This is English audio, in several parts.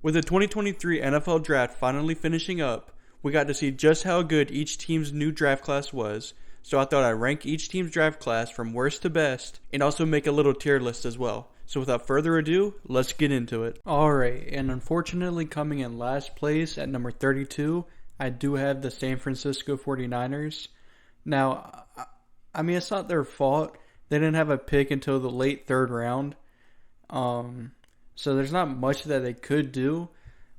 With the 2023 NFL Draft finally finishing up, we got to see just how good each team's new draft class was, so I thought I'd rank each team's draft class from worst to best, and also make a little tier list as well. So without further ado, let's get into it. Alright, and unfortunately coming in last place at number 32, I do have the San Francisco 49ers. Now, I mean, it's not their fault. They didn't have a pick until the late third round. So there's not much that they could do,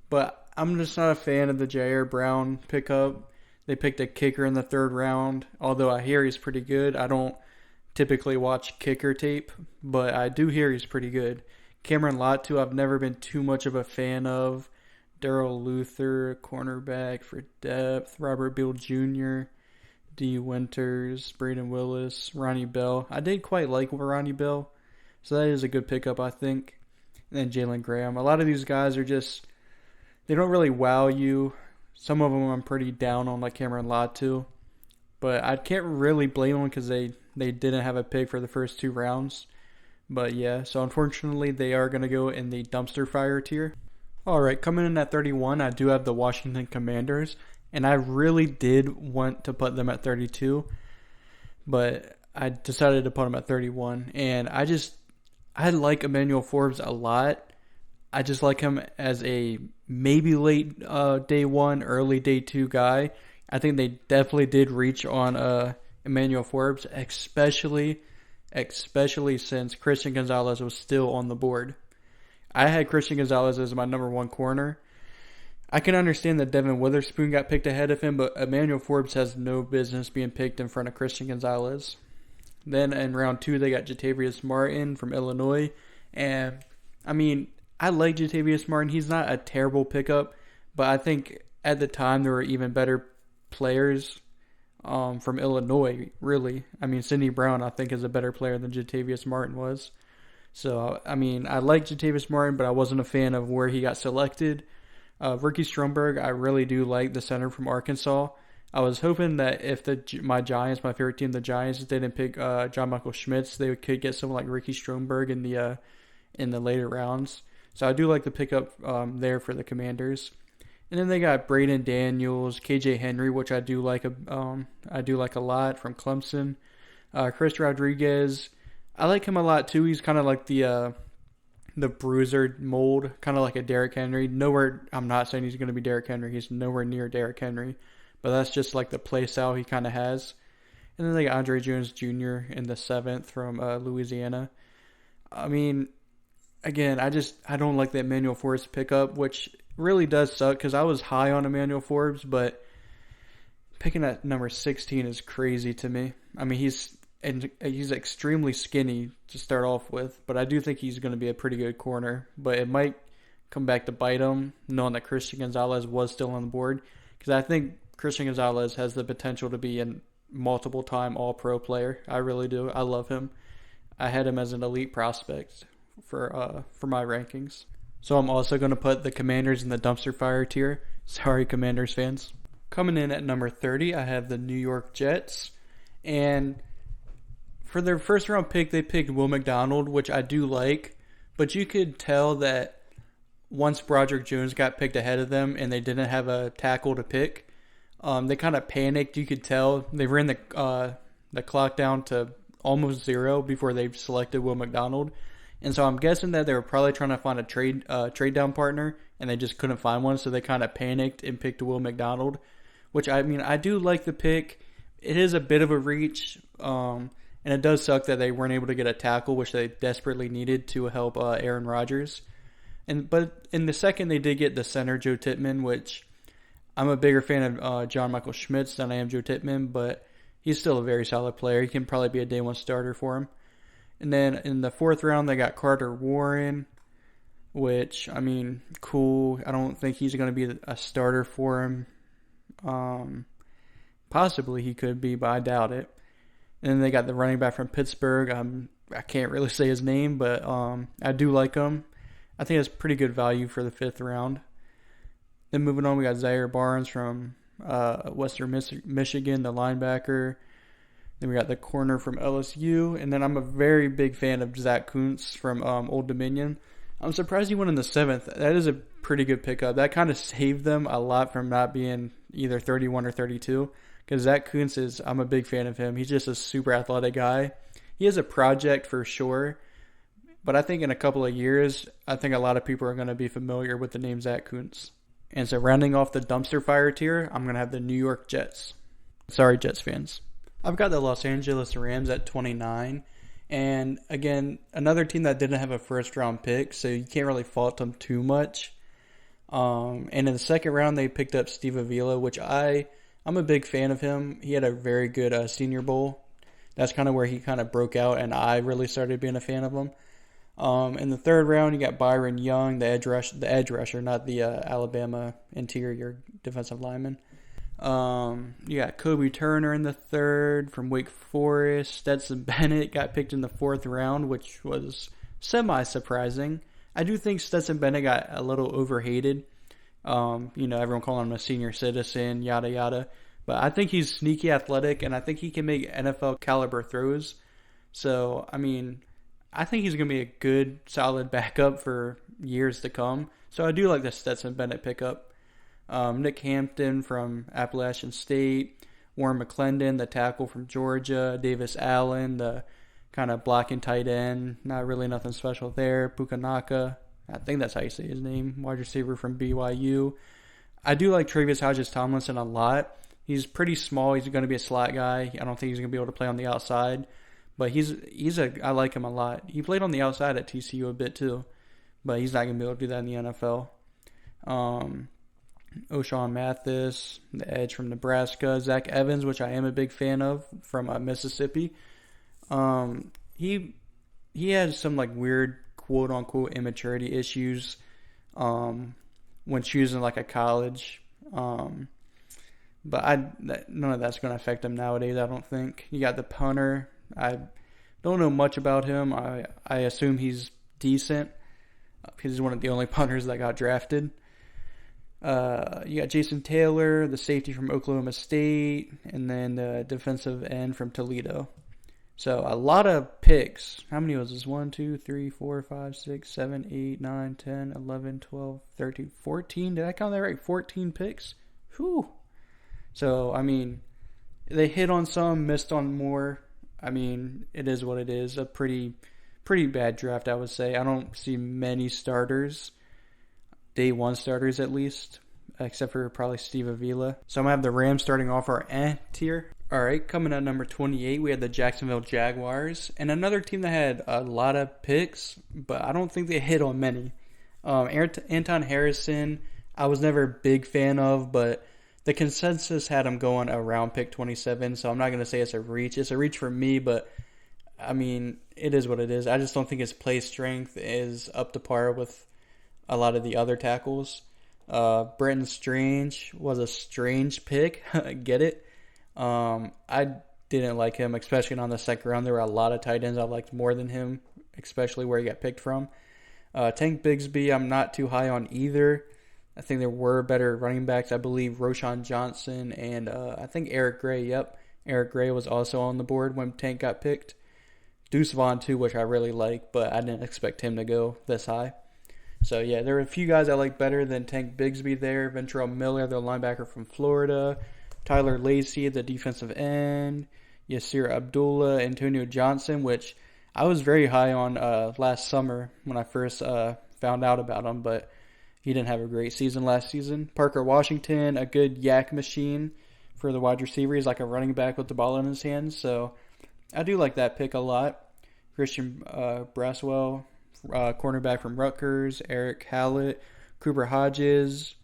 but I'm just not a fan of the Jair Brown pickup. They picked a kicker in the third round, although I hear he's pretty good. I don't typically watch kicker tape, but I do hear he's pretty good. Cameron Latu, I've never been too much of a fan of. Darrell Luther, cornerback for depth. Robert Beal Jr., D. Winters, Braden Willis, Ronnie Bell. I did quite like Ronnie Bell, so that is a good pickup, I think. And then Jalen Graham. A lot of these guys are just, they don't really wow you. Some of them I'm pretty down on, like Cameron Latu. But I can't really blame them because they didn't have a pick for the first two rounds. But yeah, so unfortunately they are going to go in the dumpster fire tier. Alright, coming in at 31, I do have the Washington Commanders. And I really did want to put them at 32. But I decided to put them at 31. And I like Emmanuel Forbes a lot. I just like him as a maybe late day one, early day two guy. I think they definitely did reach on Emmanuel Forbes, especially since Christian Gonzalez was still on the board. I had Christian Gonzalez as my number one corner. I can understand that Devin Witherspoon got picked ahead of him, but Emmanuel Forbes has no business being picked in front of Christian Gonzalez. Then in round two, they got Jatavius Martin from Illinois. And, I mean, I like Jatavius Martin. He's not a terrible pickup, but I think at the time there were even better players from Illinois, really. I mean, Sidney Brown, I think, is a better player than Jatavius Martin was. So, I mean, I like Jatavius Martin, but I wasn't a fan of where he got selected. Ricky Stromberg, I really do like the center from Arkansas. I was hoping that if my Giants, my favorite team, the Giants, didn't pick John Michael Schmitz, they could get someone like Ricky Stromberg in the later rounds. So I do like the pickup there for the Commanders. And then they got Braden Daniels, KJ Henry, which I do like a lot from Clemson. Chris Rodriguez, I like him a lot too. He's kind of like the bruiser mold, kind of like a Derrick Henry. I'm not saying he's going to be Derrick Henry. He's nowhere near Derrick Henry. But that's just like the play style he kind of has. And then they got Andre Jones Jr. in the 7th from Louisiana. I mean, again, I don't like the Emmanuel Forbes pickup, which really does suck because I was high on Emmanuel Forbes, but picking at number 16 is crazy to me. I mean, he's extremely skinny to start off with, but I do think he's going to be a pretty good corner. But it might come back to bite him, knowing that Christian Gonzalez was still on the board, because I think Christian Gonzalez has the potential to be a multiple-time All-Pro player. I really do. I love him. I had him as an elite prospect for my rankings. So I'm also going to put the Commanders in the dumpster fire tier. Sorry, Commanders fans. Coming in at number 30, I have the New York Jets. And for their first-round pick, they picked Will McDonald, which I do like. But you could tell that once Broderick Jones got picked ahead of them and they didn't have a tackle to pick, they kind of panicked. You could tell they ran the clock down to almost zero before they selected Will McDonald, and so I'm guessing that they were probably trying to find a trade down partner, and they just couldn't find one, so they kind of panicked and picked Will McDonald. Which, I mean, I do like the pick. It is a bit of a reach, and it does suck that they weren't able to get a tackle, which they desperately needed to help Aaron Rodgers. But in the second, they did get the center Joe Tippmann, which I'm a bigger fan of John Michael Schmitz than I am Joe Tippmann, but he's still a very solid player. He can probably be a day one starter for him. And then in the 4th round, they got Carter Warren, which, I mean, cool. I don't think he's going to be a starter for him. Possibly he could be, but I doubt it. And then they got the running back from Pittsburgh. I can't really say his name, but I do like him. I think it's pretty good value for the 5th round. Then moving on, we got Zaire Barnes from Western Michigan, the linebacker. Then we got the corner from LSU. And then I'm a very big fan of Zach Kuntz from Old Dominion. I'm surprised he went in the 7th. That is a pretty good pickup. That kind of saved them a lot from not being either 31 or 32. Because Zach Kuntz I'm a big fan of him. He's just a super athletic guy. He is a project for sure. But I think in a couple of years, I think a lot of people are going to be familiar with the name Zach Kuntz. And so rounding off the dumpster fire tier, I'm going to have the New York Jets. Sorry, Jets fans. I've got the Los Angeles Rams at 29. And again, another team that didn't have a first round pick, so you can't really fault them too much. And in the second round, they picked up Steve Avila, which I'm a big fan of him. He had a very good Senior Bowl. That's kind of where he kind of broke out, and I really started being a fan of him. In the third round, you got Byron Young, the edge rusher, not the Alabama interior defensive lineman. You got Kobe Turner in the third from Wake Forest. Stetson Bennett got picked in the fourth round, which was semi-surprising. I do think Stetson Bennett got a little overhated. Everyone calling him a senior citizen, yada yada. But I think he's sneaky athletic, and I think he can make NFL caliber throws. So, I think he's going to be a good, solid backup for years to come. So I do like the Stetson Bennett pickup. Nick Hampton from Appalachian State. Warren McClendon, the tackle from Georgia. Davis Allen, the kind of blocking tight end. Not really nothing special there. Pukanaka, I think that's how you say his name. Wide receiver from BYU. I do like Travis Hodges-Tomlinson a lot. He's pretty small. He's going to be a slot guy. I don't think he's going to be able to play on the outside. But I like him a lot. He played on the outside at TCU a bit too, but he's not going to be able to do that in the NFL. O'Shawn Mathis, the edge from Nebraska. Zach Evans, which I am a big fan of, from Mississippi. He had some weird quote unquote immaturity issues when choosing a college. But none of that's going to affect him nowadays, I don't think. You got the punter. I don't know much about him. I assume he's decent because he's one of the only punters that got drafted. You got Jason Taylor, the safety from Oklahoma State, and then the defensive end from Toledo. So a lot of picks. How many was this? 1, 2, 3, 4, 5, 6, 7, 8, 9, 10, 11, 12, 13, 14. Did I count that right? 14 picks? Whew. So, they hit on some, missed on more. It is what it is. A pretty bad draft, I would say. I don't see many starters, day one starters at least, except for probably Steve Avila. So I'm going to have the Rams starting off our tier. All right, coming at number 28, we had the Jacksonville Jaguars. And another team that had a lot of picks, but I don't think they hit on many. Anton Harrison, I was never a big fan of, but the consensus had him going around pick 27, so I'm not going to say it's a reach. It's a reach for me, but, it is what it is. I just don't think his play strength is up to par with a lot of the other tackles. Brenton Strange was a strange pick. Get it? I didn't like him, especially on the second round. There were a lot of tight ends I liked more than him, especially where he got picked from. Tank Bigsby, I'm not too high on either. I think there were better running backs. I believe Roshan Johnson and I think Eric Gray. Yep, Eric Gray was also on the board when Tank got picked. Deuce Vaughn too, which I really like, but I didn't expect him to go this high. So yeah, there were a few guys I like better than Tank Bigsby there. Ventrell Miller, the linebacker from Florida. Tyler Lacey, the defensive end. Yasir Abdullah, Antonio Johnson, which I was very high on last summer when I first found out about him, but he didn't have a great season last season. Parker Washington, a good yak machine for the wide receiver. He's like a running back with the ball in his hands. So I do like that pick a lot. Christian Braswell, cornerback from Rutgers. Eric Hallett, Cooper Hodges,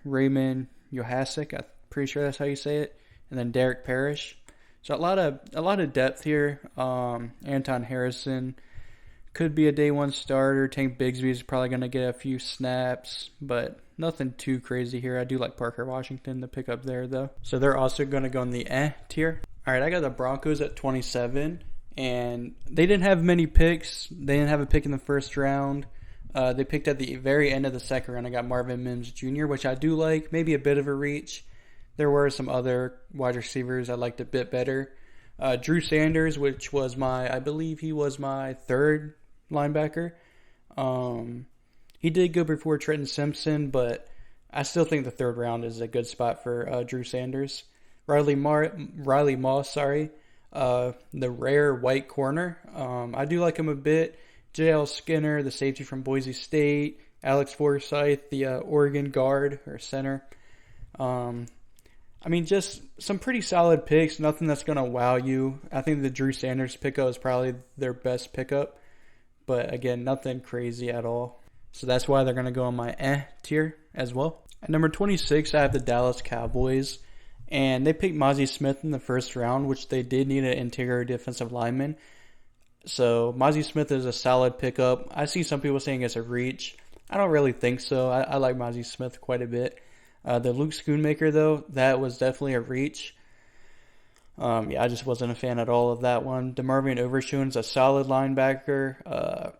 Raymond Johasek. I'm pretty sure that's how you say it. And then Derek Parrish. So a lot of depth here. Anton Harrison could be a day one starter. Tank Bigsby is probably going to get a few snaps, but nothing too crazy here. I do like Parker Washington to pick up there, though. So they're also going to go in the tier. All right, I got the Broncos at 27, and they didn't have many picks. They didn't have a pick in the first round. They picked at the very end of the second round. I got Marvin Mims Jr., which I do like. Maybe a bit of a reach. There were some other wide receivers I liked a bit better. Drew Sanders, which was I believe he was my third linebacker. He did go before Trenton Simpson, but I still think the third round is a good spot for Drew Sanders. Riley Moss, the rare white corner. I do like him a bit. J.L. Skinner, the safety from Boise State. Alex Forsythe, the Oregon guard or center. Just some pretty solid picks. Nothing that's going to wow you. I think the Drew Sanders pickup is probably their best pickup. But again, nothing crazy at all. So that's why they're going to go on my tier as well. At number 26, I have the Dallas Cowboys. And they picked Mozzie Smith in the first round, which they did need an interior defensive lineman. So Mozzie Smith is a solid pickup. I see some people saying it's a reach. I don't really think so. I like Mozzie Smith quite a bit. The Luke Schoonmaker, though, that was definitely a reach. I just wasn't a fan at all of that one. DeMarvion Overshown's a solid linebacker.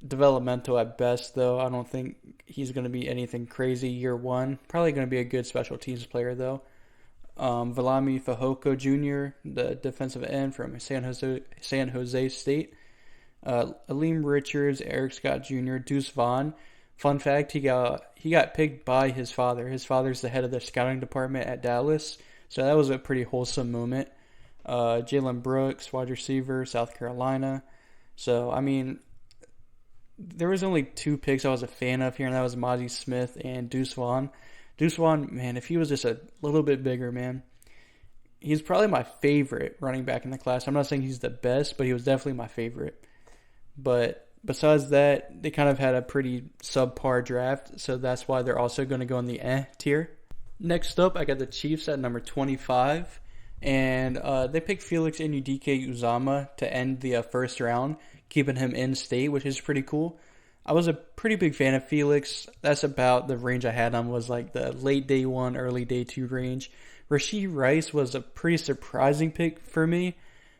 Developmental at best, though. I don't think he's going to be anything crazy year one. Probably going to be a good special teams player, though. Valami Fehoko Jr., the defensive end from San Jose State. Aleem Richards, Eric Scott Jr., Deuce Vaughn. Fun fact, he got picked by his father. His father's the head of the scouting department at Dallas, so that was a pretty wholesome moment. Jalen Brooks, wide receiver, South Carolina. So, there was only 2 picks I was a fan of here, and that was Mozzie Smith and Deuce Vaughn. Deuce Vaughn, man, if he was just a little bit bigger, man, he's probably my favorite running back in the class. I'm not saying he's the best, but he was definitely my favorite. But besides that, they kind of had a pretty subpar draft, so that's why they're also going to go in the tier. Next up, I got the Chiefs at number 25, and they picked Felix Anudike-Uzomah to end the first round, keeping him in state, which is pretty cool. I was a pretty big fan of Felix. That's about the range I had on, was like the late day 1, early day 2 range. Rashee Rice was a pretty surprising pick for me.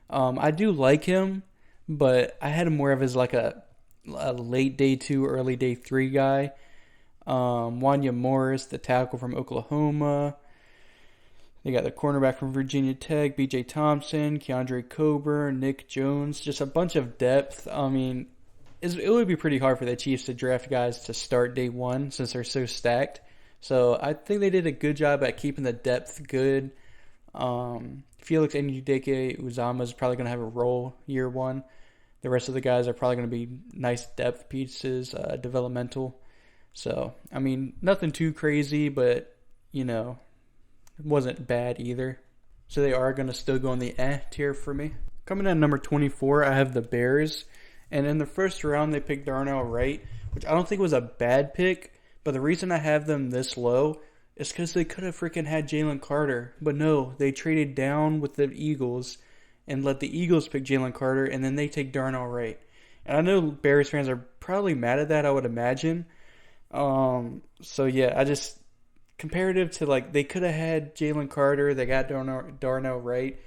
I do like him, but I had him more of as like a late day 2, early day 3 guy. Wanya Morris, the tackle from Oklahoma. They got the cornerback from Virginia Tech, B.J. Thompson, Keandre Coburn, Nick Jones. Just a bunch of depth. It would be pretty hard for the Chiefs to draft guys to start day 1 since they're so stacked. So I think they did a good job at keeping the depth good. Felix Anudike-Uzomah is probably going to have a role year 1. The rest of the guys are probably going to be nice depth pieces, developmental. So, nothing too crazy, but, it wasn't bad either. So they are going to still go in the tier for me. Coming in at number 24, I have the Bears. And in the first round, they picked Darnell Wright, which I don't think was a bad pick. But the reason I have them this low is because they could have freaking had Jalen Carter. But no, they traded down with the Eagles and let the Eagles pick Jalen Carter, and then they take Darnell Wright. And I know Bears fans are probably mad at that, I would imagine. I just, comparative to, they could have had Jalen Carter, they got Darnell Wright.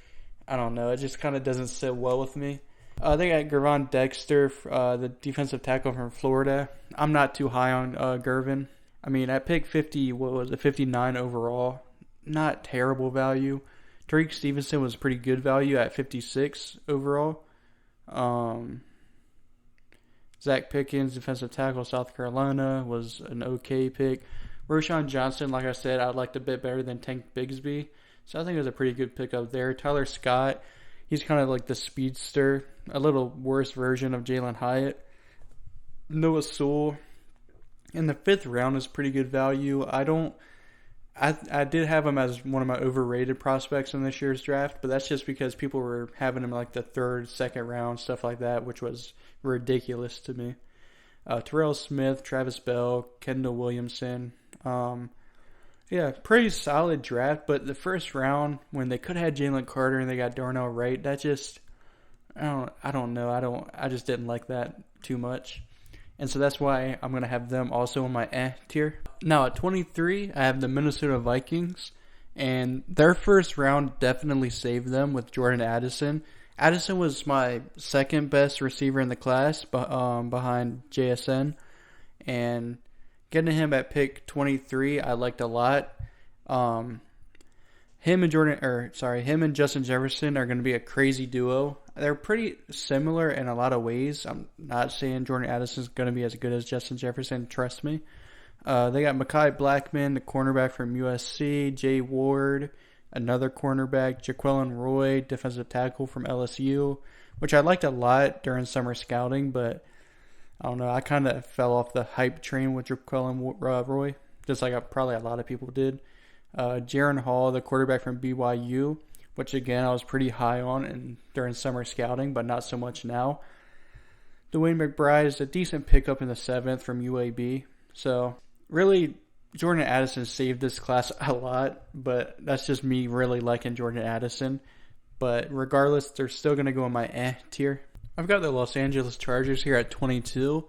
I don't know, it just kind of doesn't sit well with me. They got Gervon Dexter, the defensive tackle from Florida. I'm not too high on Gervin. At pick 59 overall. Not terrible value. Tariq Stevenson was pretty good value at 56 overall. Zach Pickens, defensive tackle, South Carolina, was an okay pick. Roshan Johnson, like I said, I liked a bit better than Tank Bigsby. So I think it was a pretty good pickup there. Tyler Scott, he's kind of like the speedster, a little worse version of Jalen Hyatt. Noah Sewell in the 5th round is pretty good value. I did have him as one of my overrated prospects in this year's draft, but that's just because people were having him like the 3rd, 2nd round, stuff like that, which was ridiculous to me. Terrell Smith, Travis Bell, Kendall Williamson. Pretty solid draft, but the first round, when they could have had Jalen Carter and they got Darnell Wright, that just, I don't know. I just didn't like that too much. And so that's why I'm going to have them also in my tier. Now at 23, I have the Minnesota Vikings. And their first round definitely saved them with Jordan Addison. Addison was my 2nd best receiver in the class behind JSN. And getting him at pick 23, I liked a lot. him and Justin Jefferson are going to be a crazy duo. They're pretty similar in a lot of ways. I'm not saying Jordan Addison's going to be as good as Justin Jefferson. Trust me. They got Mekhi Blackman, the cornerback from USC, Jay Ward, another cornerback, Jaquelin Roy, defensive tackle from LSU, which I liked a lot during summer scouting, but I don't know. I kind of fell off the hype train with Jaquelin Roy, just like probably a lot of people did. Jaron Hall, the quarterback from BYU, which again I was pretty high on during summer scouting, but not so much now. Dwayne McBride is a decent pickup in the 7th from UAB. So really, Jordan Addison saved this class a lot, but that's just me really liking Jordan Addison. But regardless, they're still going to go in my tier. I've got the Los Angeles Chargers here at 22,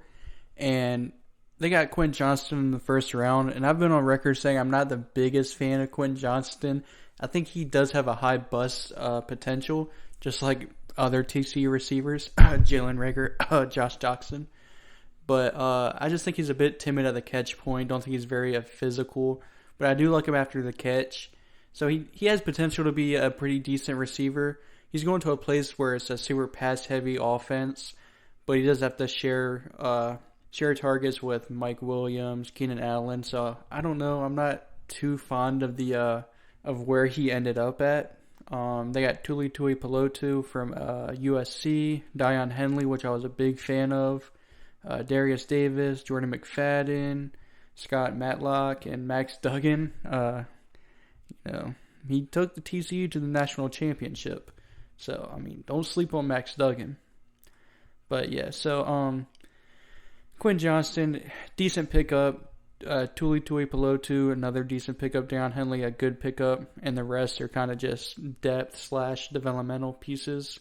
and they got Quentin Johnston in the first round, and I've been on record saying I'm not the biggest fan of Quentin Johnston. I think he does have a high bust potential, just like other TCU receivers, Jalen Reagor, Josh Doxson. But I just think he's a bit timid at the catch point. Don't think he's very physical, but I do like him after the catch. So he has potential to be a pretty decent receiver. He's going to a place where it's a super pass-heavy offense, but he does have to share targets with Mike Williams, Keenan Allen. So I don't know. I'm not too fond of the of where he ended up at. They got Tuli Tuipulotu from USC, Dion Henley, which I was a big fan of, Darius Davis, Jordan McFadden, Scott Matlock, and Max Duggan. He took the TCU to the national championship. So, I mean, don't sleep on Max Duggan. But, yeah, so Quinn Johnston, decent pickup. Tuli Tuipulotu, another decent pickup. Deion Henley, a good pickup. And the rest are kind of just depth/developmental pieces.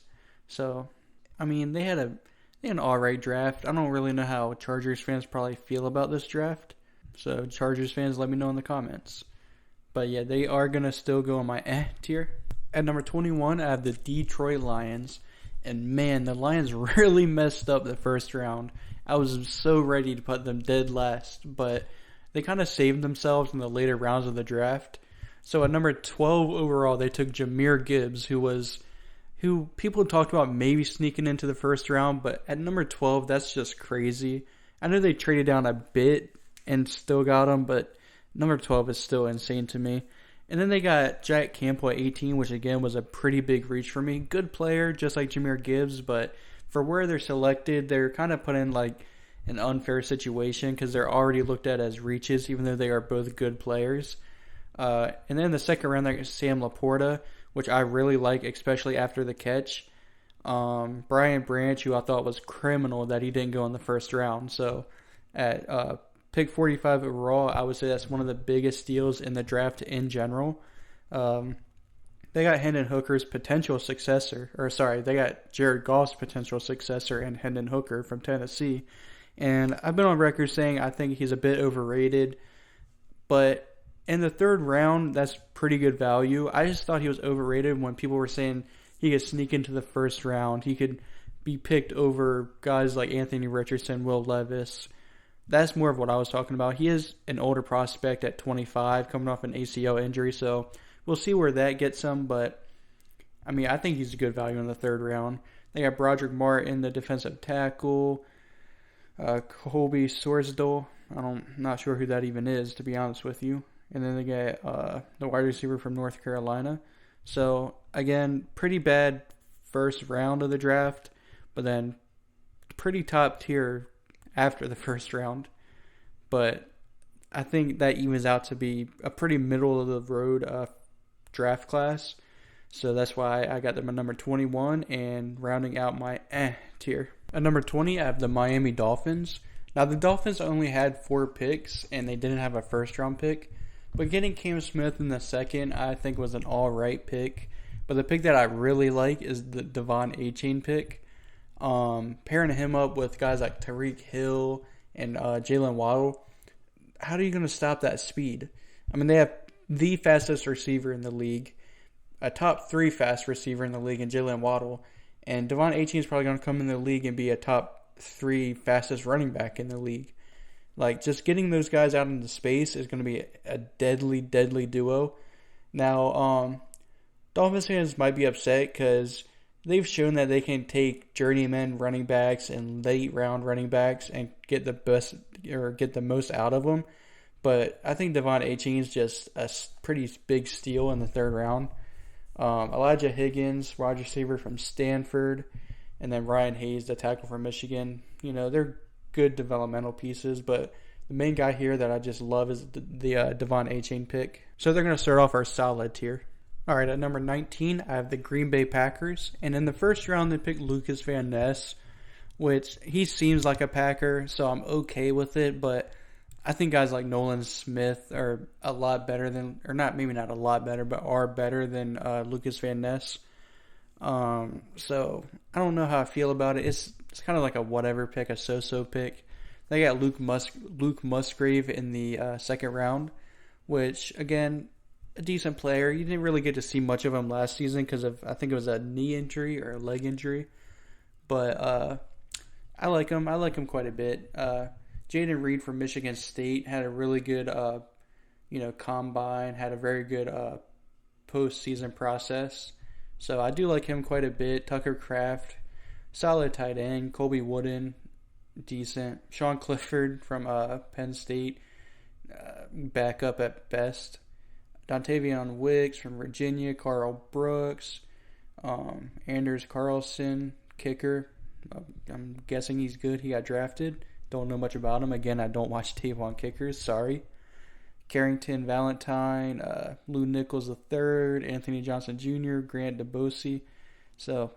So, I mean, they had an alright draft. I don't really know how Chargers fans probably feel about this draft. So, Chargers fans, let me know in the comments. But, yeah, they are going to still go in my tier. At number 21, I have the Detroit Lions. And, man, the Lions really messed up the first round. I was so ready to put them dead last, but they kind of saved themselves in the later rounds of the draft. So at number 12 overall, they took Jahmyr Gibbs, who people talked about maybe sneaking into the first round, but at number 12, that's just crazy. I know they traded down a bit and still got him, but number 12 is still insane to me. And then they got Jack Campbell at 18, which again was a pretty big reach for me. Good player, just like Jahmyr Gibbs, but for where they're selected, they're kind of put in like an unfair situation because they're already looked at as reaches, even though they are both good players. And then in the second round, there's Sam Laporta, which I really like, especially after the catch. Brian Branch, who I thought was criminal that he didn't go in the first round. So at pick 45 overall, I would say that's one of the biggest steals in the draft in general. They got Hendon Hooker's potential successor, they got Jared Goff's potential successor and Hendon Hooker from Tennessee. And I've been on record saying I think he's a bit overrated, but in the third round, that's pretty good value. I just thought he was overrated when people were saying he could sneak into the first round. He could be picked over guys like Anthony Richardson, Will Levis. That's more of what I was talking about. He is an older prospect at 25, coming off an ACL injury, so we'll see where that gets him, but I mean, I think he's a good value in the third round. They got Broderick Martin, the defensive tackle, Colby Sorsdal. I'm not sure who that even is, to be honest with you. And then they got the wide receiver from North Carolina. So, again, pretty bad first round of the draft, but then pretty top tier after the first round. But I think that evens out to be a pretty middle of the road draft class. So that's why I got them at number 21 and rounding out my tier. At number 20, I have the Miami Dolphins. Now, the Dolphins only had 4 picks, and they didn't have a first-round pick. But getting Cam Smith in the second, I think, was an all-right pick. But the pick that I really like is the Devon Achane pick. Pairing him up with guys like Tyreek Hill and Jalen Waddle, how are you going to stop that speed? I mean, they have the fastest receiver in the league, a top 3 fast receiver in the league in Jalen Waddle, and Devon Achane is probably going to come in the league and be a top 3 fastest running back in the league. Like, just getting those guys out into space is going to be a deadly, deadly duo. Now, Dolphins fans might be upset because they've shown that they can take journeyman running backs and late round running backs and get the best or get the most out of them. But I think Devon Achane is just a pretty big steal in the third round. Elijah Higgins, wide receiver from Stanford, and then Ryan Hayes, the tackle from Michigan. They're good developmental pieces, but the main guy here that I just love is the Devon Achane pick. So they're going to start off our solid tier. All right, at number 19, I have the Green Bay Packers. And in the first round, they picked Lucas Van Ness, which he seems like a Packer, so I'm okay with it. But I think guys like Nolan Smith are a lot better than, or not, maybe not a lot better, but are better than Lucas Van Ness. So I don't know how I feel about it. It's kind of like a whatever pick, a so-so pick. They got Luke Musgrave in the second round, which, again, a decent player. You didn't really get to see much of him last season because of, I think it was a knee injury or a leg injury. But I like him. I like him quite a bit. Jaden Reed from Michigan State had a really good, combine, had a very good postseason process. So I do like him quite a bit. Tucker Kraft, solid tight end. Colby Wooden, decent. Sean Clifford from Penn State, backup at best. Dontavion Wicks from Virginia. Carl Brooks. Anders Carlson, kicker. I'm guessing he's good. He got drafted. Don't know much about him. Again, I don't watch tape on kickers. Sorry. Carrington Valentine, Lou Nichols III, Anthony Johnson Jr., Grant DeBosi. So,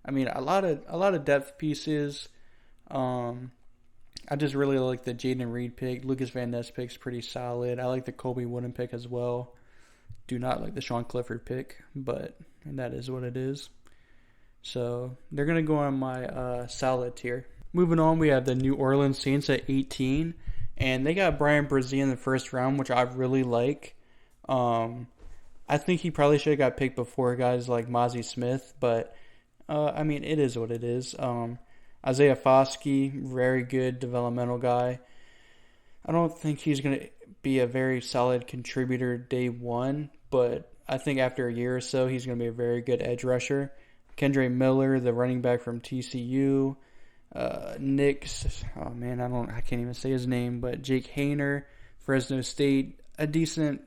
I mean, a lot of depth pieces. I just really like the Jaden Reed pick. Lucas Van Ness pick's pretty solid. I like the Colby Wooden pick as well. Do not like the Sean Clifford pick, but that is what it is. So they're going to go on my solid tier. Moving on, we have the New Orleans Saints at 18. And they got Brian Brzee in the first round, which I really like. I think he probably should have got picked before guys like Mozzie Smith, but I mean, it is what it is. Isaiah Foskey, very good developmental guy. I don't think he's going to be a very solid contributor day one, but I think after a year or so, he's going to be a very good edge rusher. Kendre Miller, the running back from TCU. Knicks, I can't even say his name, but Jake Hayner, Fresno State, a decent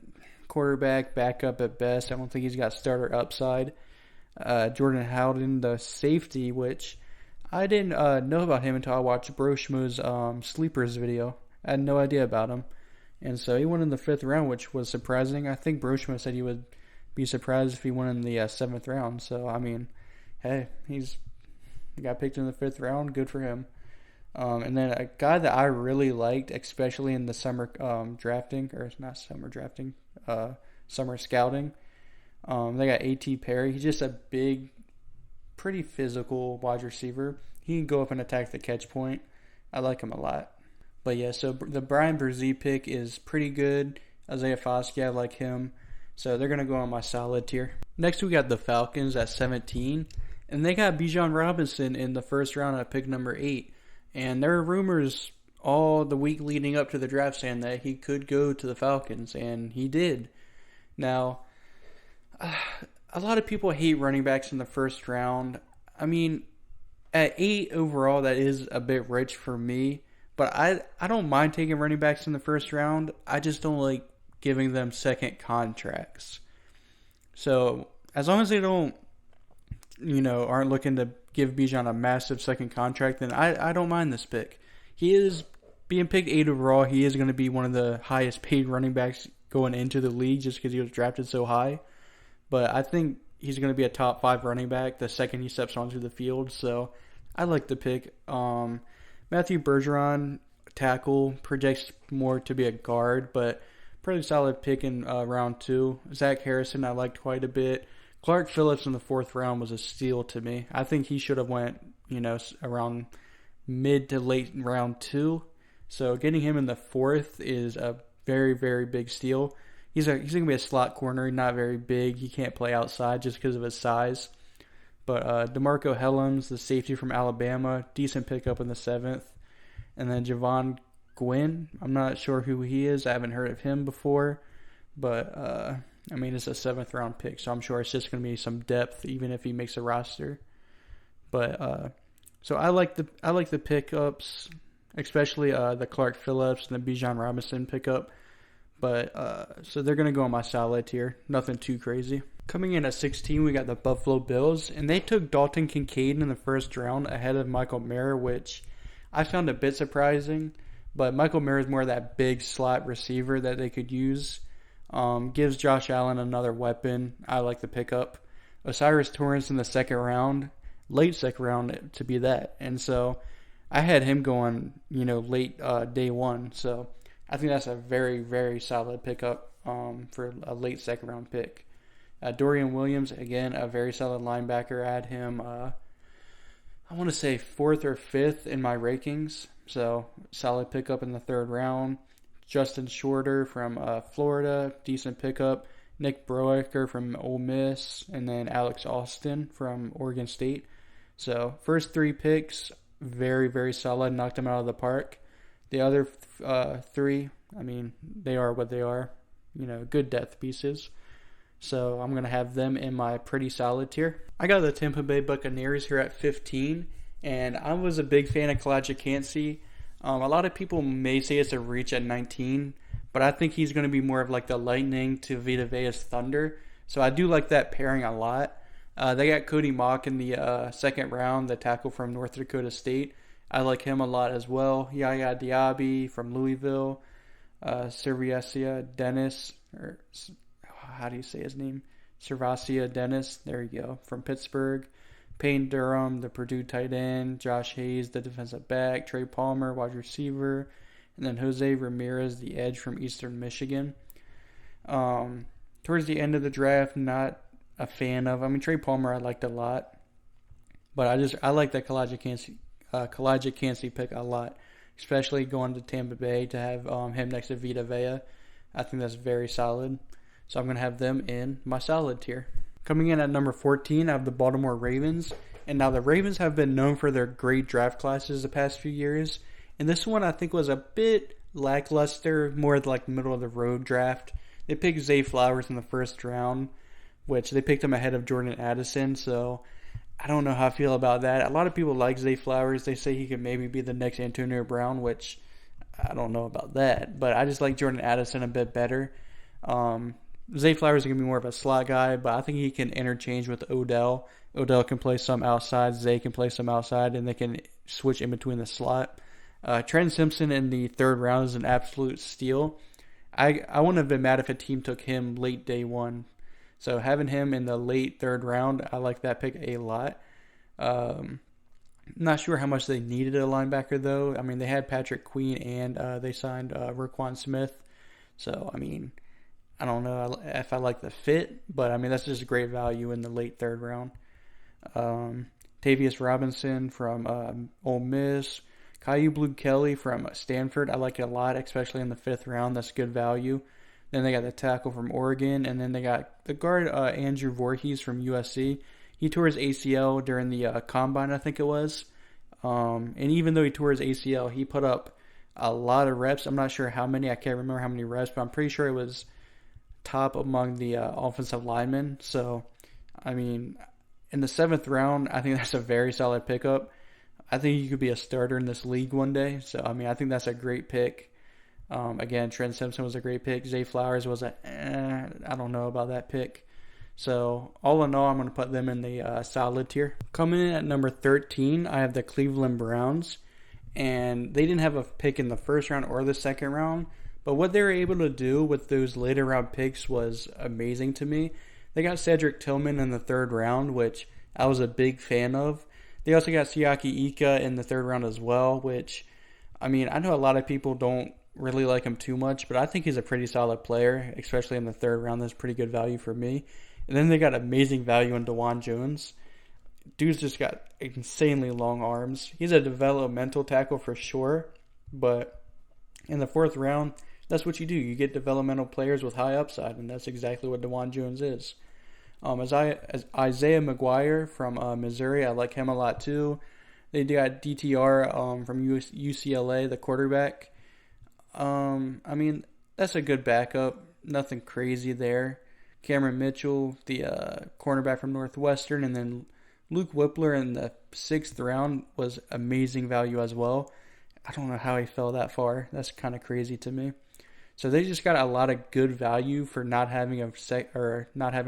quarterback, backup at best. I don't think he's got starter upside. Jordan Howden, the safety, which I didn't know about him until I watched Bro Schmo's Sleepers video. I had no idea about him. And so he went in the 5th round, which was surprising. I think Bro Schmo said he would be surprised if he went in the 7th round. So, I mean, hey, he got picked in the 5th round. Good for him. And then a guy that I really liked, especially in the summer drafting, or not summer drafting, summer scouting. They got A.T. Perry. He's just a big, pretty physical wide receiver. He can go up and attack the catch point. I like him a lot. But yeah, so the Brian Brzee pick is pretty good. Isaiah Foskey, I like him. So they're going to go on my solid tier. Next, we got the Falcons at 17. And they got Bijan Robinson in the first round at pick number 8. And there are rumors all the week leading up to the draft saying that he could go to the Falcons. And he did. Now, a lot of people hate running backs in the first round. I mean, at 8 overall, that is a bit rich for me. But I don't mind taking running backs in the first round. I just don't like giving them second contracts. So, as long as they don't, aren't looking to give Bijan a massive second contract, then I don't mind this pick. He is being picked 8 overall. He is going to be one of the highest paid running backs going into the league just because he was drafted so high. But I think he's going to be a top 5 running back the second he steps onto the field. So I like the pick. Matthew Bergeron, tackle, projects more to be a guard, but pretty solid pick in round 2. Zach Harrison I liked quite a bit. Clark Phillips in the 4th round was a steal to me. I think he should have went, around mid to late round 2. So getting him in the 4th is a very, very big steal. He's going to be a slot corner, not very big. He can't play outside just because of his size. But DeMarco Hellams, the safety from Alabama, decent pickup in the 7th. And then Javon Gwynn, I'm not sure who he is. I haven't heard of him before. But I mean, it's a 7th round pick, so I'm sure it's just going to be some depth, even if he makes a roster. But so I like the pickups, especially the Clark Phillips and the Bijan Robinson pickup. But so they're going to go on my solid tier. Nothing too crazy. Coming in at 16, we got the Buffalo Bills, and they took Dalton Kincaid in the first round ahead of Michael Mayer, which I found a bit surprising. But Michael Mayer is more of that big slot receiver that they could use. Gives Josh Allen another weapon. I like the pickup. Osiris Torrance in the second round, late second round to be that. And so I had him going, late day one. So I think that's a very, very solid pickup for a late second round pick. Dorian Williams, again, a very solid linebacker. I had him, I want to say 4th or 5th in my rankings. So solid pickup in the third round. Justin Shorter from Florida, decent pickup. Nick Broeker from Ole Miss, and then Alex Austin from Oregon State. So first 3 picks, very, very solid. Knocked them out of the park. The other 3, I mean, they are what they are. Good depth pieces. So I'm going to have them in my pretty solid tier. I got the Tampa Bay Buccaneers here at 15, and I was a big fan of Kalijah Kancey. A lot of people may say it's a reach at 19, but I think he's going to be more of like the Lightning to Vita Vea's Thunder. So I do like that pairing a lot. They got Cody Mock in the second round, the tackle from North Dakota State. I like him a lot as well. Yaya Diaby from Louisville. Serviasia Dennis, or how do you say his name? Servasia Dennis, there you go, from Pittsburgh. Payne Durham, the Purdue tight end. Josh Hayes, the defensive back. Trey Palmer, wide receiver. And then Jose Ramirez, the edge from Eastern Michigan. Towards the end of the draft, not a fan of. I mean, Trey Palmer I liked a lot. But I like that Kalijah Kancey pick a lot. Especially going to Tampa Bay to have him next to Vita Vea. I think that's very solid. So I'm going to have them in my solid tier. Coming in at number 14, I have the Baltimore Ravens. And now the Ravens have been known for their great draft classes the past few years. And this one I think was a bit lackluster, more like middle of the road draft. They picked Zay Flowers in the first round, which they picked him ahead of Jordan Addison. So I don't know how I feel about that. A lot of people like Zay Flowers. They say he could maybe be the next Antonio Brown, which I don't know about that. But I just like Jordan Addison a bit better. Zay Flowers is going to be more of a slot guy, but I think he can interchange with Odell. Odell can play some outside, Zay can play some outside, and they can switch in between the slot. Trent Simpson in the third round is an absolute steal. I wouldn't have been mad if a team took him late day one. So having him in the late third round, I like that pick a lot. Not sure how much they needed a linebacker, though. I mean, they had Patrick Queen and they signed Roquan Smith. So, I mean, I don't know if I like the fit, but I mean, that's just great value in the late third round. Tavius Robinson from Ole Miss. Caillou Blue-Kelly from Stanford. I like it a lot, especially in the 5th round. That's good value. Then they got the tackle from Oregon, and then they got the guard Andrew Voorhees from USC. He tore his ACL during the combine, I think it was. And even though he tore his ACL, he put up a lot of reps. I'm not sure how many. I can't remember how many reps, but I'm pretty sure it was top among the offensive linemen. So, I mean, in the 7th round, I think that's a very solid pickup. I think you could be a starter in this league one day. So, I mean, I think that's a great pick. Again, Trent Simpson was a great pick. Zay Flowers was I don't know about that pick. So, all in all, I'm going to put them in the solid tier. Coming in at number 13, I have the Cleveland Browns. And they didn't have a pick in the first round or the second round. But what they were able to do with those later round picks was amazing to me. They got Cedric Tillman in the 3rd round, which I was a big fan of. They also got Siaki Ika in the 3rd round as well, which, I mean, I know a lot of people don't really like him too much, but I think he's a pretty solid player, especially in the 3rd round. That's pretty good value for me. And then they got amazing value in DeJuan Jones. Dude's just got insanely long arms. He's a developmental tackle for sure, but in the 4th round, that's what you do. You get developmental players with high upside, and that's exactly what DeJuan Jones is. As Isaiah McGuire from Missouri, I like him a lot too. They got DTR from UCLA, the quarterback. I mean, that's a good backup. Nothing crazy there. Cameron Mitchell, the cornerback from Northwestern, and then Luke Whippler in the 6th round was amazing value as well. I don't know how he fell that far. That's kind of crazy to me. So they just got a lot of good value for not having a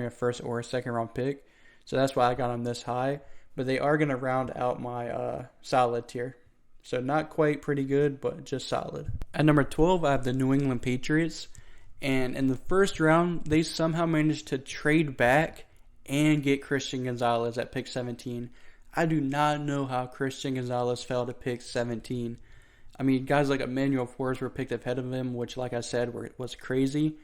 first or a second round pick. So that's why I got them this high. But they are going to round out my solid tier. So not quite pretty good, but just solid. At number 12, I have the New England Patriots. And in the first round, they somehow managed to trade back and get Christian Gonzalez at pick 17. I do not know how Christian Gonzalez fell to pick 17. I mean, guys like Emmanuel Forbes were picked ahead of him, which, like I said, was crazy.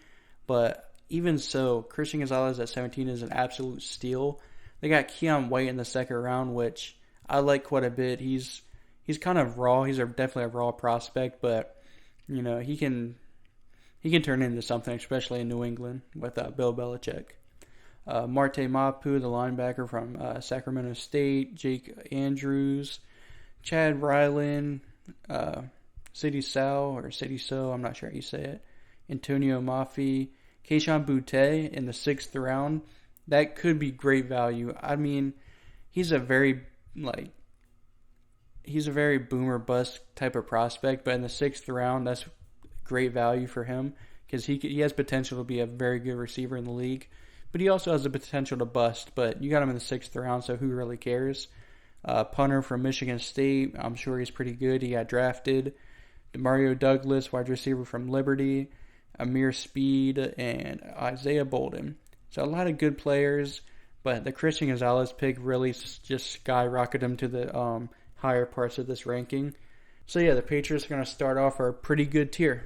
But even so, Christian Gonzalez at 17 is an absolute steal. They got Keon White in the 2nd round, which I like quite a bit. He's kind of raw. He's definitely a raw prospect, but he can turn into something, especially in New England with Bill Belichick. Marte Mapu, the linebacker from Sacramento State. Jake Andrews, Chad Ryland, City So, I'm not sure how you say it. Antonio Mafi, Keishon Butte in the 6th round. That could be great value. I mean, he's a very boomer bust type of prospect, but in the 6th round, that's great value for him because he has potential to be a very good receiver in the league, but he also has the potential to bust. But you got him in the 6th round, so who really cares? Punter from Michigan State, I'm sure he's pretty good. He got drafted. Demario Douglas, wide receiver from Liberty. Amir Speed, and Isaiah Bolden. So a lot of good players, but the Christian Gonzalez pick really just skyrocketed him to the higher parts of this ranking. So yeah, the Patriots are going to start off our pretty good tier.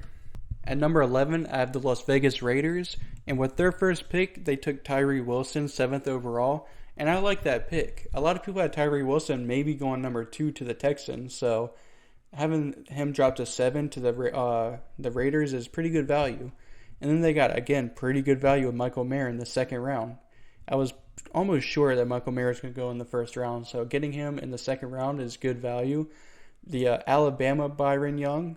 At number 11, I have the Las Vegas Raiders, and with their first pick, they took Tyree Wilson, 7th overall, and I like that pick. A lot of people had Tyree Wilson maybe going number 2 to the Texans, so having him drop to 7 to the Raiders is pretty good value. And then they got, again, pretty good value with Michael Mayer in the 2nd round. I was almost sure that Michael Mayer was going to go in the 1st round, so getting him in the 2nd round is good value. The Alabama Byron Young,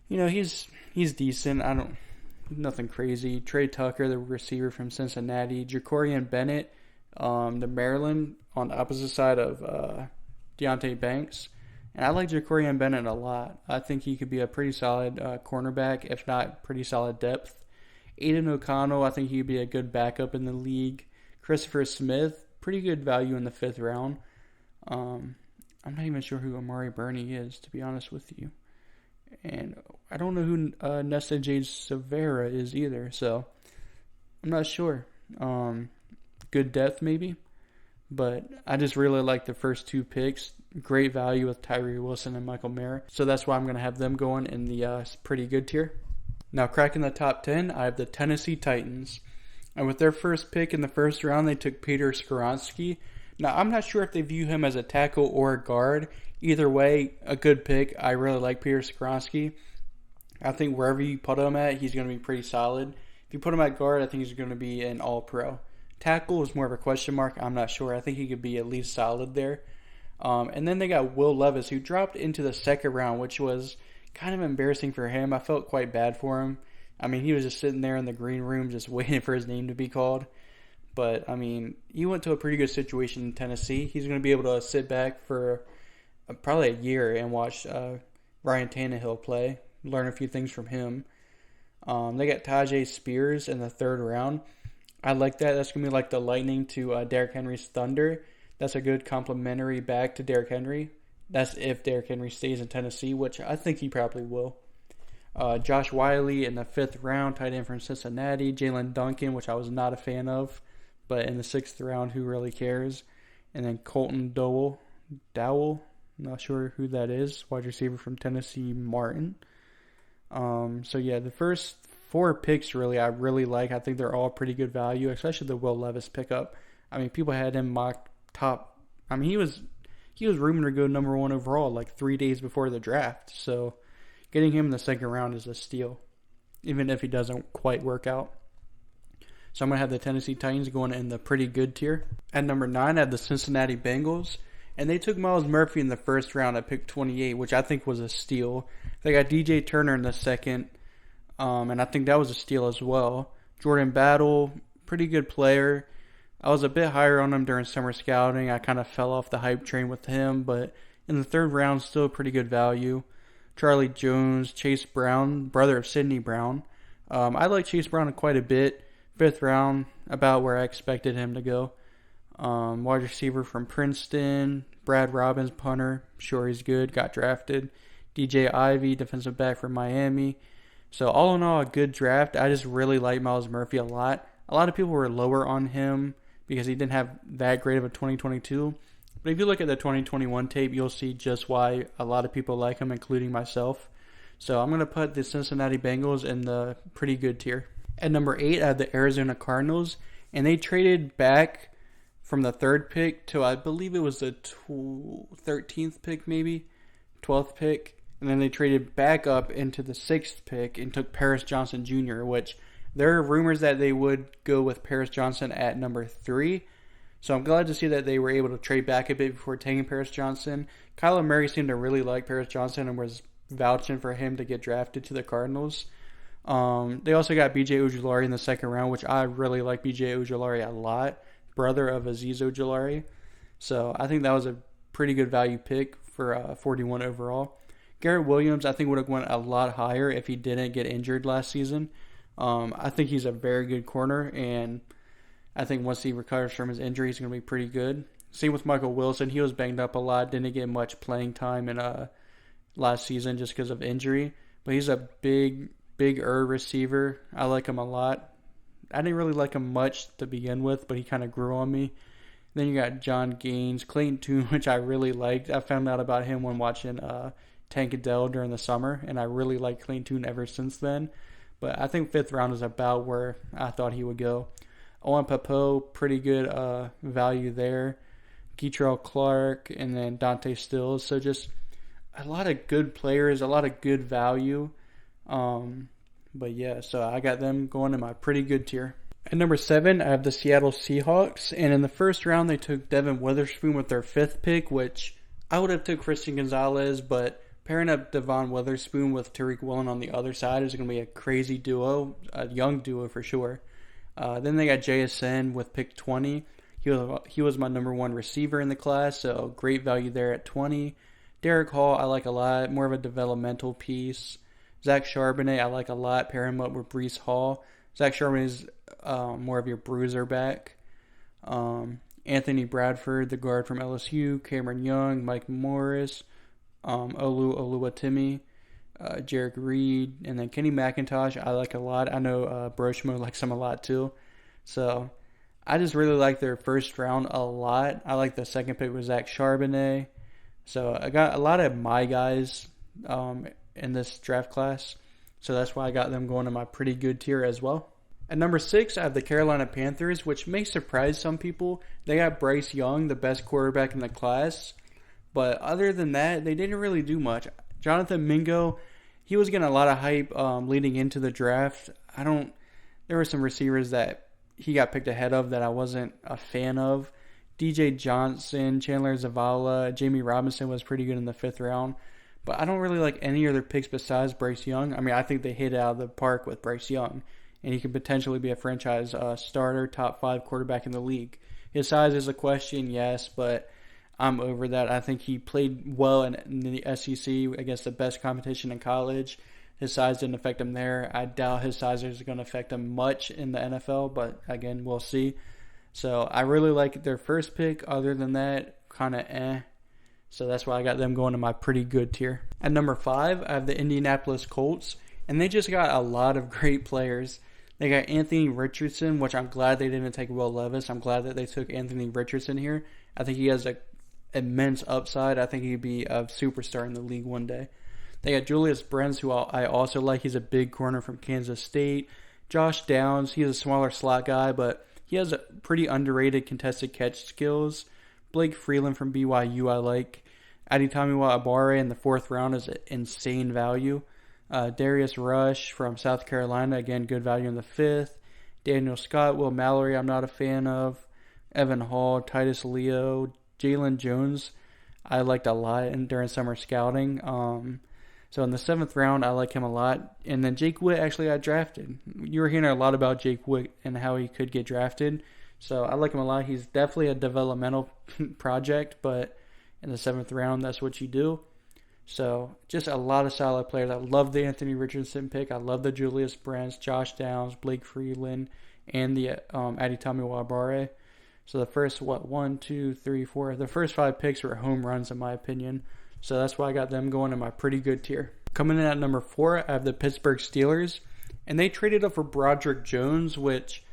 he's decent. Nothing crazy. Trey Tucker, the receiver from Cincinnati. Jacorian Bennett, the Maryland, on the opposite side of Deontay Banks. And I like Jacorian Bennett a lot. I think he could be a pretty solid cornerback, if not pretty solid depth. Aiden O'Connell, I think he'd be a good backup in the league. Christopher Smith, pretty good value in the 5th round. I'm not even sure who Amari Burney is, to be honest with you. And I don't know who Nesta Jade Severa is either, so I'm not sure. Good depth, maybe. But I just really like the first 2 picks. Great value with Tyree Wilson and Michael Mayer. So that's why I'm going to have them going in the pretty good tier. Now, cracking the top 10, I have the Tennessee Titans. And with their first pick in the 1st round, they took Peter Skoronski. Now, I'm not sure if they view him as a tackle or a guard. Either way, a good pick. I really like Peter Skoronski. I think wherever you put him at, he's going to be pretty solid. If you put him at guard, I think he's going to be an all-pro. Tackle is more of a question mark. I'm not sure. I think he could be at least solid there. And then they got Will Levis, who dropped into the 2nd round, which was kind of embarrassing for him. I felt quite bad for him. I mean, he was just sitting there in the green room just waiting for his name to be called. But, I mean, he went to a pretty good situation in Tennessee. He's going to be able to sit back for probably a year and watch Ryan Tannehill play, learn a few things from him. They got Tajay Spears in the 3rd round. I like that. That's going to be like the lightning to Derrick Henry's thunder. That's a good complimentary back to Derrick Henry. That's if Derrick Henry stays in Tennessee, which I think he probably will. Josh Wiley in the 5th round, tight end from Cincinnati. Jalen Duncan, which I was not a fan of, but in the 6th round, who really cares? And then Colton Dowell, not sure who that is, wide receiver from Tennessee Martin. So yeah, the first 4 picks I really like. I think they're all pretty good value, especially the Will Levis pickup. I mean, people had him mocked top. I mean, he was rumored to go number 1 overall like 3 days before the draft. So getting him in the 2nd round is a steal, even if he doesn't quite work out. So I'm going to have the Tennessee Titans going in the pretty good tier. At number 9, I have the Cincinnati Bengals. And they took Myles Murphy in the 1st round at pick 28, which I think was a steal. They got DJ Turner in the 2nd, and I think that was a steal as well. Jordan Battle, pretty good player. I was a bit higher on him during summer scouting. I kind of fell off the hype train with him, but in the third round, still pretty good value. Charlie Jones, Chase Brown, brother of Sidney Brown. I like Chase Brown quite a bit. Fifth round, about where I expected him to go. Wide receiver from Princeton, Brad Robbins, punter. Sure, he's good. Got drafted. DJ Ivy, defensive back from Miami. So all in all, a good draft. I just really like Myles Murphy a lot. A lot of people were lower on him because he didn't have that great of a 2022. But if you look at the 2021 tape, you'll see just why a lot of people like him, including myself. So I'm going to put the Cincinnati Bengals in the pretty good tier. At number 8, I have the Arizona Cardinals. And they traded back from the 3rd pick to, I believe it was the 13th pick maybe, 12th pick. And then they traded back up into the 6th pick and took Paris Johnson Jr., which there are rumors that they would go with Paris Johnson at number 3. So I'm glad to see that they were able to trade back a bit before taking Paris Johnson. Kyler Murray seemed to really like Paris Johnson and was vouching for him to get drafted to the Cardinals. They also got B.J. Ojulari in the 2nd round, which I really like B.J. Ojulari a lot. Brother of Azeez Ojulari. So I think that was a pretty good value pick for 41 overall. Garrett Williams, I think, would have went a lot higher if he didn't get injured last season. I think he's a very good corner, and I think once he recovers from his injury, he's going to be pretty good. Same with Michael Wilson. He was banged up a lot, didn't get much playing time in last season just because of injury. But he's a bigger receiver. I like him a lot. I didn't really like him much to begin with, but he kind of grew on me. Then you got John Gaines, Clayton Tune, which I really liked. I found out about him when watching Tank Adele during the summer, and I really liked Clayton Tune ever since then. But I think 5th round is about where I thought he would go. Owen Papo, pretty good value there. Keitrell Clark, and then Dante Stills. So just a lot of good players, a lot of good value. But yeah, so I got them going in my pretty good tier. At number 7, I have the Seattle Seahawks. And in the 1st round, they took Devin Witherspoon with their 5th pick, which I would have took Christian Gonzalez, but pairing up Devon Witherspoon with Tariq Woolen on the other side is going to be a crazy duo, a young duo for sure. Then they got JSN with pick 20. He was my number 1 receiver in the class, so great value there at 20. Derek Hall, I like a lot, more of a developmental piece. Zach Charbonnet, I like a lot. Pair him up with Breece Hall. Zach Charbonnet is more of your bruiser back. Anthony Bradford, the guard from LSU. Cameron Young, Mike Morris, Oluwatimi, Jarek Reed, and then Kenny McIntosh, I like a lot. I know Broshmo likes him a lot too. So I just really like their 1st round a lot. I like the 2nd pick with Zach Charbonnet. So I got a lot of my guys in this draft class. So that's why I got them going in my pretty good tier as well. At number 6, I have the Carolina Panthers, which may surprise some people. They got Bryce Young, the best quarterback in the class. But other than that, they didn't really do much. Jonathan Mingo, he was getting a lot of hype leading into the draft. There were some receivers that he got picked ahead of that I wasn't a fan of. DJ Johnson, Chandler Zavala, Jamie Robinson was pretty good in the 5th round. But I don't really like any other picks besides Bryce Young. I mean, I think they hit it out of the park with Bryce Young. And he could potentially be a franchise starter, top 5 quarterback in the league. His size is a question, yes, but I'm over that. I think he played well in the SEC against the best competition in college. His size didn't affect him there. I doubt his size is going to affect him much in the NFL, but again, we'll see. So I really like their 1st pick. Other than that, kind of eh. So that's why I got them going to my pretty good tier. At number 5, I have the Indianapolis Colts, and they just got a lot of great players. They got Anthony Richardson, which I'm glad they didn't take Will Levis. I'm glad that they took Anthony Richardson here. I think he has an immense upside. I think he'd be a superstar in the league one day. They got Julius Brents, who I also like. He's a big corner from Kansas State. Josh Downs, he's a smaller slot guy, but he has a pretty underrated contested catch skills. Blake Freeland from BYU I like. Adetomiwa Abare in the 4th round is an insane value. Darius Rush from South Carolina, again, good value in the 5th. Daniel Scott, Will Mallory, I'm not a fan of. Evan Hall, Titus Leo, Jalen Jones, I liked a lot during summer scouting. So in the 7th round, I like him a lot. And then Jake Witt actually got drafted. You were hearing a lot about Jake Witt and how he could get drafted. So I like him a lot. He's definitely a developmental project, but in the 7th round, that's what you do. So just a lot of solid players. I love the Anthony Richardson pick. I love the Julius Brents, Josh Downs, Blake Freeland, and the Adetomiwa Wabare. So the first, the first 5 picks were home runs in my opinion. So that's why I got them going in my pretty good tier. Coming in at number 4, I have the Pittsburgh Steelers. And they traded up for Broderick Jones, which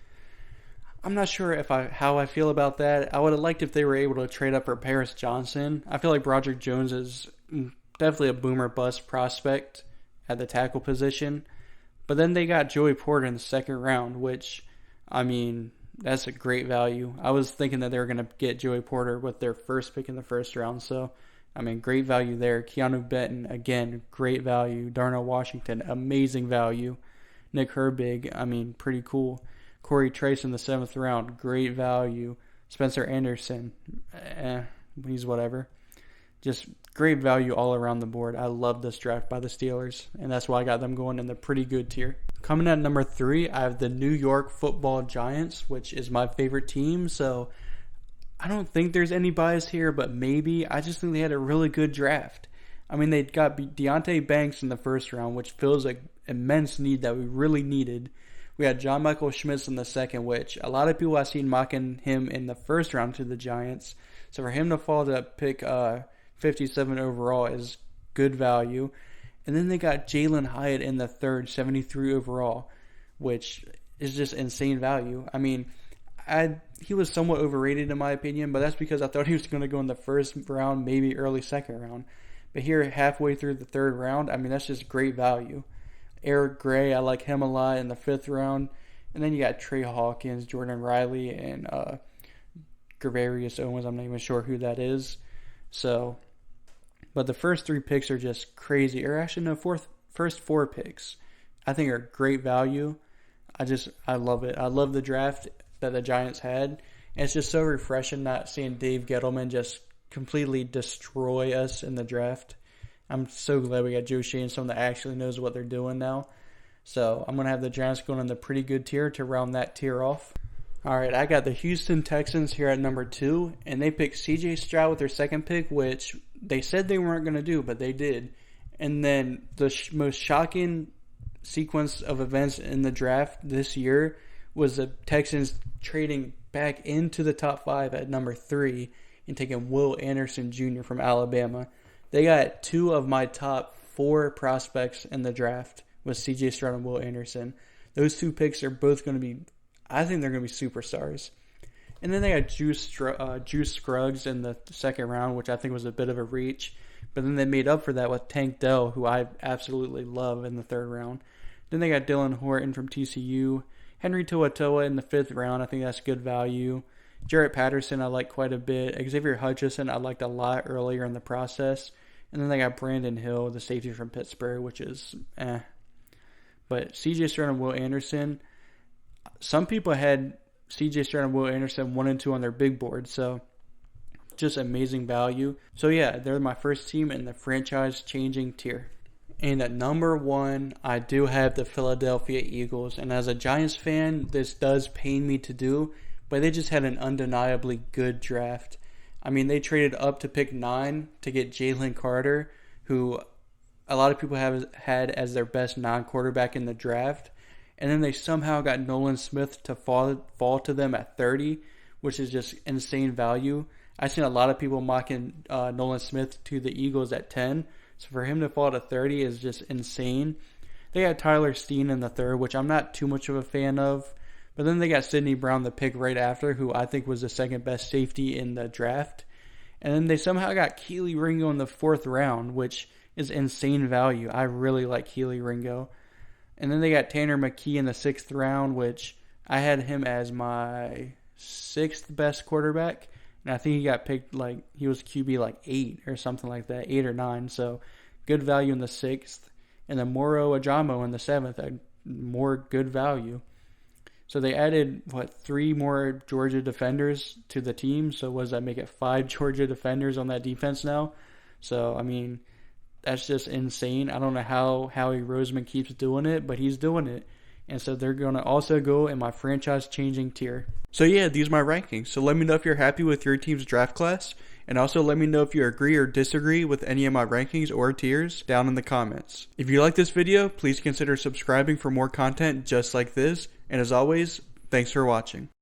I'm not sure how I feel about that. I would have liked if they were able to trade up for Paris Johnson. I feel like Broderick Jones is definitely a boomer bust prospect at the tackle position. But then they got Joey Porter in the 2nd round, which, I mean, that's a great value. I was thinking that they were going to get Joey Porter with their first pick in the 1st round, so I mean, great value there. Keanu Benton, again, great value. Darnell Washington, amazing value. Nick Herbig, I mean, pretty cool. Corey Trace in the 7th round, great value. Spencer Anderson, he's whatever. Just great value all around the board. I love this draft by the Steelers, and that's why I got them going in the pretty good tier. Coming at number 3, I have the New York Football Giants, which is my favorite team, so I don't think there's any bias here, but maybe. I just think they had a really good draft. I mean, they got Deonte Banks in the 1st round, which feels like immense need that we really needed. We had John Michael Schmitz in the 2nd, which a lot of people I've seen mocking him in the 1st round to the Giants. So for him to fall to pick 57 overall is good value. And then they got Jalen Hyatt in the 3rd, 73 overall, which is just insane value. I mean, he was somewhat overrated in my opinion, but that's because I thought he was going to go in the 1st round, maybe early 2nd round. But here, halfway through the 3rd round, I mean, that's just great value. Eric Gray, I like him a lot in the 5th round. And then you got Trey Hawkins, Jordan Riley, and Gravarius Owens. I'm not even sure who that is. So, but the first 3 picks are just crazy. Or actually, no, first 4 picks I think are great value. I love it. I love the draft that the Giants had. And it's just so refreshing not seeing Dave Gettleman just completely destroy us in the draft. I'm so glad we got Joe Shane, someone that actually knows what they're doing now. So I'm going to have the Giants going in the pretty good tier to round that tier off. All right, I got the Houston Texans here at number 2, and they picked C.J. Stroud with their 2nd pick, which they said they weren't going to do, but they did. And then the most shocking sequence of events in the draft this year was the Texans trading back into the top 5 at number 3 and taking Will Anderson Jr. from Alabama. They got 2 of my top 4 prospects in the draft with C.J. Stroud and Will Anderson. Those 2 picks are both going to be, I think they're going to be superstars. And then they got Juice Scruggs in the 2nd round, which I think was a bit of a reach. But then they made up for that with Tank Dell, who I absolutely love, in the 3rd round. Then they got Dylan Horton from TCU. Henry To'oTo'o in the 5th round. I think that's good value. Jarrett Patterson I like quite a bit. Xavier Hutchinson I liked a lot earlier in the process. And then they got Brandon Hill, the safety from Pittsburgh, which is But C.J. Stroud and Will Anderson, some people had C.J. Stroud and Will Anderson 1 and 2 on their big board. So just amazing value. So yeah, they're my first team in the franchise-changing tier. And at number 1, I do have the Philadelphia Eagles. And as a Giants fan, this does pain me to do, but they just had an undeniably good draft. I mean, they traded up to pick 9 to get Jalen Carter, who a lot of people have had as their best non-quarterback in the draft. And then they somehow got Nolan Smith to fall to them at 30, which is just insane value. I've seen a lot of people mocking Nolan Smith to the Eagles at 10. So for him to fall to 30 is just insane. They got Tyler Steen in the 3rd, which I'm not too much of a fan of. But then they got Sidney Brown, the pick right after, who I think was the 2nd best safety in the draft. And then they somehow got Keely Ringo in the 4th round, which is insane value. I really like Keely Ringo. And then they got Tanner McKee in the 6th round, which I had him as my 6th best quarterback. And I think he got picked he was QB 8 or something like that, 8 or 9. So good value in the 6th. And then Moro Ajamo in the 7th, more good value. So they added, 3 more Georgia defenders to the team. So what does that make it? 5 Georgia defenders on that defense now. So, I mean, That's just insane. I don't know how Howie Roseman keeps doing it, but he's doing it. And so they're going to also go in my franchise-changing tier. So yeah, these are my rankings. So let me know if you're happy with your team's draft class. And also let me know if you agree or disagree with any of my rankings or tiers down in the comments. If you like this video, please consider subscribing for more content just like this. And as always, thanks for watching.